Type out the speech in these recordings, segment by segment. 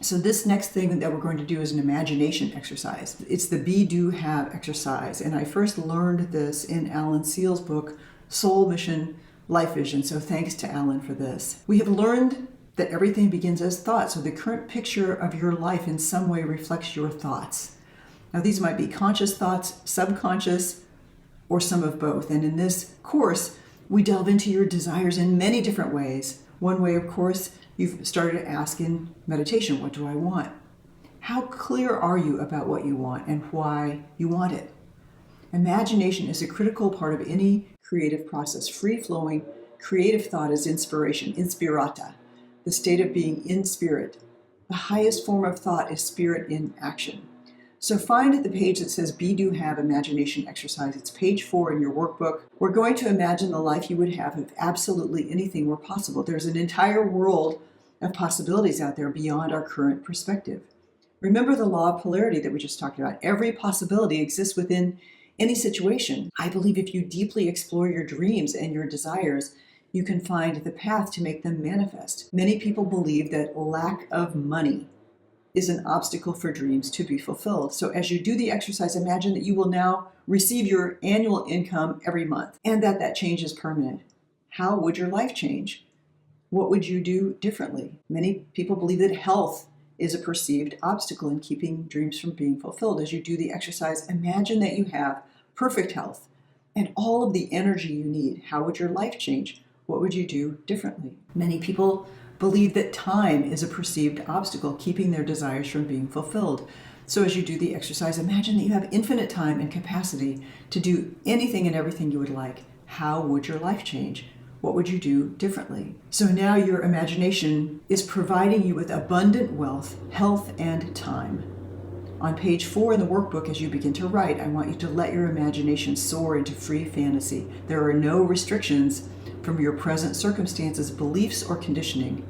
So this next thing that we're going to do is an imagination exercise. It's the be, do, have exercise. And I first learned this in Alan Seal's book, Soul Mission, Life Vision. So thanks to Alan for this. We have learned that everything begins as thought. So the current picture of your life in some way reflects your thoughts. Now these might be conscious thoughts, subconscious, or some of both. And in this course, we delve into your desires in many different ways. One way, of course, you've started to ask in meditation, what do I want? How clear are you about what you want and why you want it? Imagination is a critical part of any creative process. Free-flowing creative thought is inspiration, inspirata, the state of being in spirit. The highest form of thought is spirit in action. So find the page that says Be, Do, Have Imagination Exercise. It's page 4 in your workbook. We're going to imagine the life you would have if absolutely anything were possible. There's an entire world of possibilities out there beyond our current perspective. Remember the law of polarity that we just talked about. Every possibility exists within any situation. I believe if you deeply explore your dreams and your desires, you can find the path to make them manifest. Many people believe that lack of money is an obstacle for dreams to be fulfilled. So as you do the exercise, imagine that you will now receive your annual income every month and that change is permanent. How would your life change? What would you do differently? Many people believe that health is a perceived obstacle in keeping dreams from being fulfilled. As you do the exercise, imagine that you have perfect health and all of the energy you need. How would your life change? What would you do differently? Many people believe that time is a perceived obstacle, keeping their desires from being fulfilled. So as you do the exercise, imagine that you have infinite time and capacity to do anything and everything you would like. How would your life change? What would you do differently? So now your imagination is providing you with abundant wealth, health, and time. On page 4 in the workbook, as you begin to write, I want you to let your imagination soar into free fantasy. There are no restrictions from your present circumstances, beliefs, or conditioning.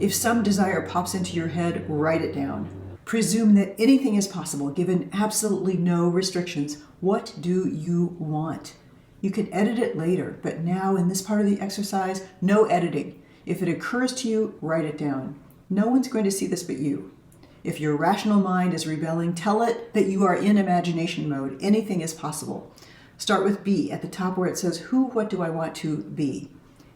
If some desire pops into your head, write it down. Presume that anything is possible, given absolutely no restrictions. What do you want? You can edit it later, but now in this part of the exercise, no editing. If it occurs to you, write it down. No one's going to see this but you. If your rational mind is rebelling, tell it that you are in imagination mode. Anything is possible. Start with be at the top where it says, who, what do I want to be?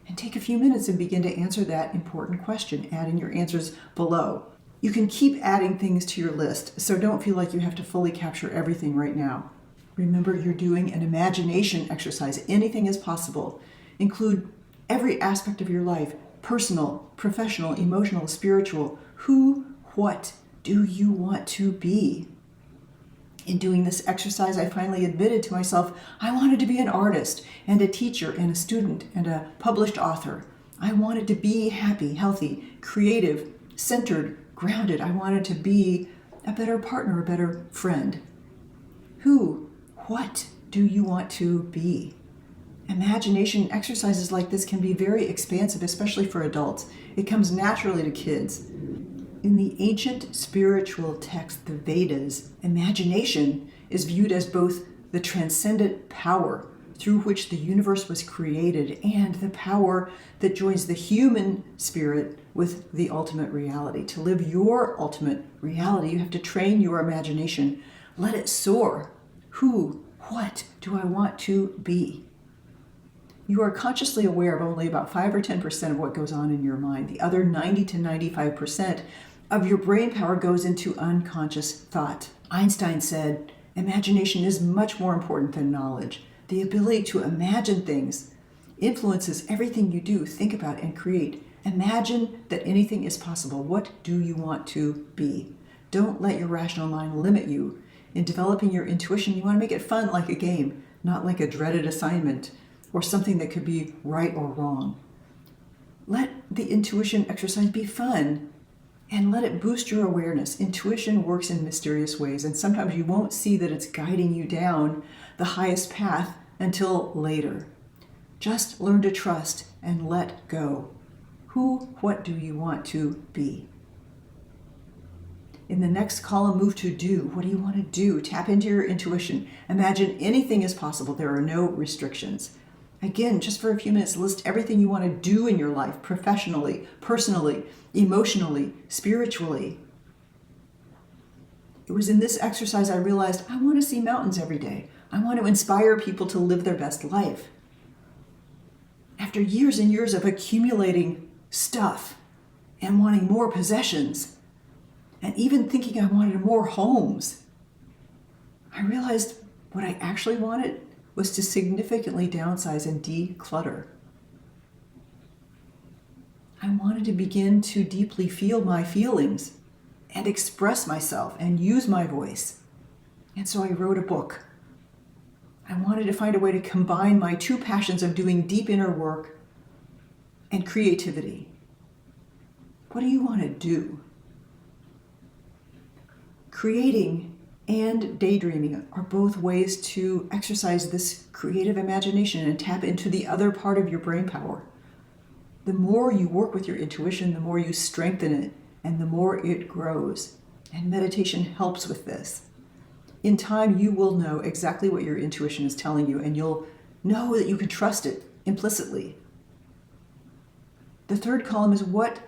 And take a few minutes and begin to answer that important question. Add in your answers below. You can keep adding things to your list, so don't feel like you have to fully capture everything right now. Remember, you're doing an imagination exercise. Anything is possible. Include every aspect of your life, personal, professional, emotional, spiritual. Who, what do you want to be? In doing this exercise, I finally admitted to myself, I wanted to be an artist and a teacher and a student and a published author. I wanted to be happy, healthy, creative, centered, grounded. I wanted to be a better partner, a better friend. Who, what do you want to be? Imagination exercises like this can be very expansive, especially for adults. It comes naturally to kids. In the ancient spiritual text, the Vedas, imagination is viewed as both the transcendent power through which the universe was created and the power that joins the human spirit with the ultimate reality. To live your ultimate reality, you have to train your imagination. Let it soar. Who, what do I want to be? You are consciously aware of only about 5 or 10% of what goes on in your mind. The other 90 to 95% of your brain power goes into unconscious thought. Einstein said, imagination is much more important than knowledge. The ability to imagine things influences everything you do, think about, and create. Imagine that anything is possible. What do you want to be? Don't let your rational mind limit you. In developing your intuition, you want to make it fun, like a game, not like a dreaded assignment or something that could be right or wrong. Let the intuition exercise be fun and let it boost your awareness. Intuition works in mysterious ways, and sometimes you won't see that it's guiding you down the highest path until later. Just learn to trust and let go. Who, what do you want to be? In the next column, move to do. What do you want to do? Tap into your intuition. Imagine anything is possible. There are no restrictions. Again, just for a few minutes, list everything you want to do in your life, professionally, personally, emotionally, spiritually. It was in this exercise I realized I want to see mountains every day. I want to inspire people to live their best life. After years and years of accumulating stuff and wanting more possessions, and even thinking I wanted more homes, I realized what I actually wanted was to significantly downsize and declutter. I wanted to begin to deeply feel my feelings and express myself and use my voice. And so I wrote a book. I wanted to find a way to combine my two passions of doing deep inner work and creativity. What do you want to do? Creating and daydreaming are both ways to exercise this creative imagination and tap into the other part of your brain power. The more you work with your intuition, the more you strengthen it, and the more it grows. And meditation helps with this. In time, you will know exactly what your intuition is telling you, and you'll know that you can trust it implicitly. The third column is what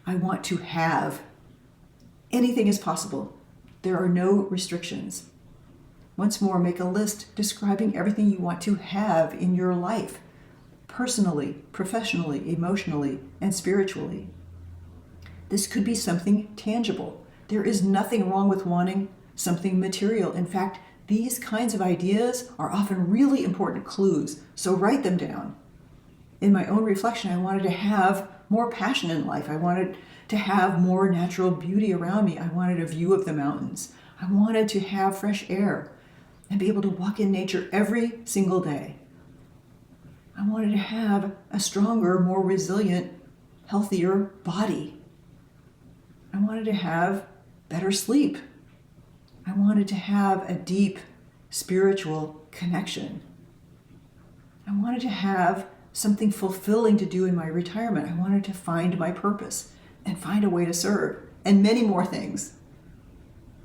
I want to have. Anything is possible. There are no restrictions. Once more, make a list describing everything you want to have in your life, personally, professionally, emotionally, and spiritually. This could be something tangible. There is nothing wrong with wanting something material. In fact, these kinds of ideas are often really important clues, so write them down. In my own reflection, I wanted to have more passion in life. I wanted to have more natural beauty around me. I wanted a view of the mountains. I wanted to have fresh air and be able to walk in nature every single day. I wanted to have a stronger, more resilient, healthier body. I wanted to have better sleep. I wanted to have a deep spiritual connection. I wanted to have something fulfilling to do in my retirement. I wanted to find my purpose and find a way to serve, and many more things.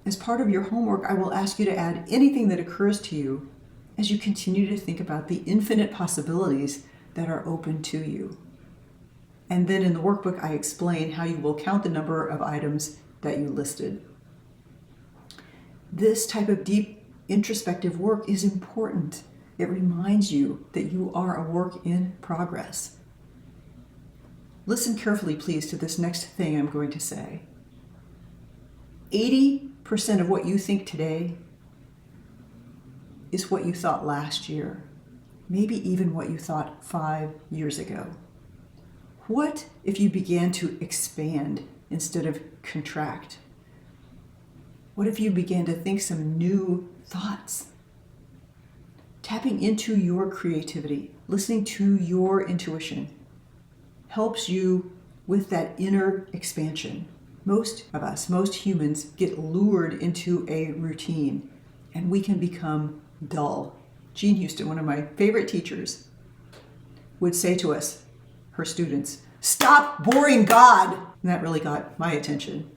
As part of your homework, I will ask you to add anything that occurs to you as you continue to think about the infinite possibilities that are open to you. And then in the workbook, I explain how you will count the number of items that you listed. This type of deep introspective work is important. It reminds you that you are a work in progress. Listen carefully, please, to this next thing I'm going to say. 80% of what you think today is what you thought last year, maybe even what you thought 5 years ago. What if you began to expand instead of contract? What if you began to think some new thoughts? Tapping into your creativity, listening to your intuition, helps you with that inner expansion. Most of us, most humans, get lured into a routine, and we can become dull. Jean Houston, one of my favorite teachers, would say to us, her students, "Stop boring God." And that really got my attention.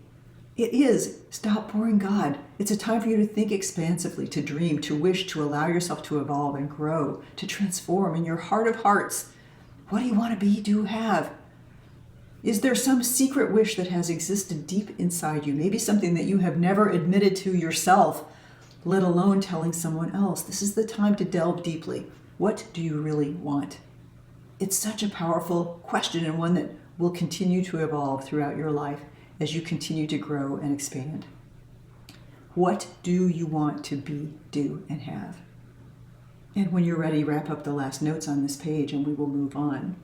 It is. Stop boring God. It's a time for you to think expansively, to dream, to wish, to allow yourself to evolve and grow, to transform in your heart of hearts. What do you want to be, do, have? Is there some secret wish that has existed deep inside you? Maybe something that you have never admitted to yourself, let alone telling someone else. This is the time to delve deeply. What do you really want? It's such a powerful question, and one that will continue to evolve throughout your life as you continue to grow and expand. What do you want to be, do, and have? And when you're ready, wrap up the last notes on this page and we will move on.